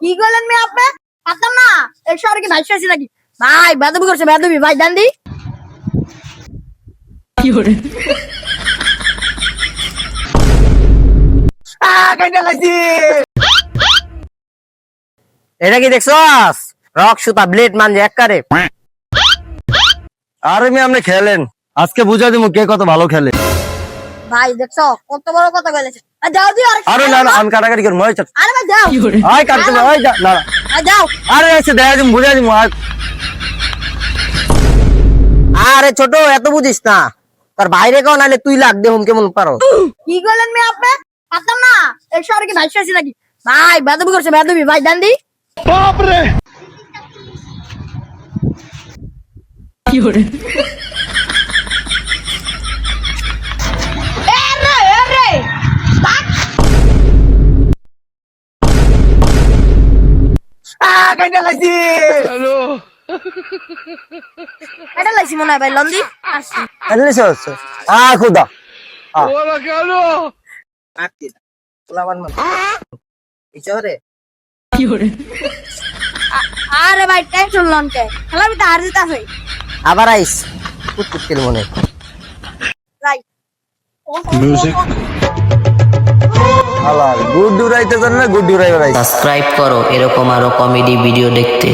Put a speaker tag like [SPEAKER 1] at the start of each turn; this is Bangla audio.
[SPEAKER 1] কি করলেন মেয়ে আপনি? পারতাম না। এই শহরে কি ভাইস আছি নাকি? ভাই বেদবি করছে, বেদবি ভাই দেন দি।
[SPEAKER 2] কি করে
[SPEAKER 3] এটা কি দেখছস? রক সুতা ব্লেড মানে একবারে।
[SPEAKER 4] আরে আমি আপনি খেলেন, আজকে বুঝা দিমু কে কত ভালো খেলে।
[SPEAKER 1] ভাই দেখছো কত বড় কথা বলেছে। যাও দি আর।
[SPEAKER 4] আরে না না আমি কাটাকাটি করবো, ওই চল
[SPEAKER 1] আরে ভাই যাও।
[SPEAKER 2] কি করে
[SPEAKER 4] আয় কাটতে না, ওই যা না না।
[SPEAKER 1] যাও।
[SPEAKER 4] আরে এসে দেখা দিমু, বুঝা দিমু আর।
[SPEAKER 3] আরে ছোট এত বুঝিস না, তোর বাইরে কেউ নাইলে তুই লাগ দে হুম কেমন পারো।
[SPEAKER 1] কি করলেন মেয়ে আপনি? পারতাম না। এই শহরে কি ভাইস আছি নাকি? ভাই বেদবি করছে, বেদবি ভাই দেন দি।
[SPEAKER 2] কি করে
[SPEAKER 1] এটা লাইছি মনে হয় ভাই লন্দি। আসছি।
[SPEAKER 4] এলে সস আ খুদা
[SPEAKER 2] কি করে
[SPEAKER 1] আরে ভাই টেনশন লন কে? খেলার ভিতরে হার জিত আছে।
[SPEAKER 3] আবার আইস কুটকুটির মনে।
[SPEAKER 1] ভাই
[SPEAKER 4] আলা গুড ডুরাইতে জানে না, গুড ডুরাই বেড়াই।
[SPEAKER 5] সাবস্ক্রাইব করো এরকম আরো কমেডি ভিডিও দেখতে।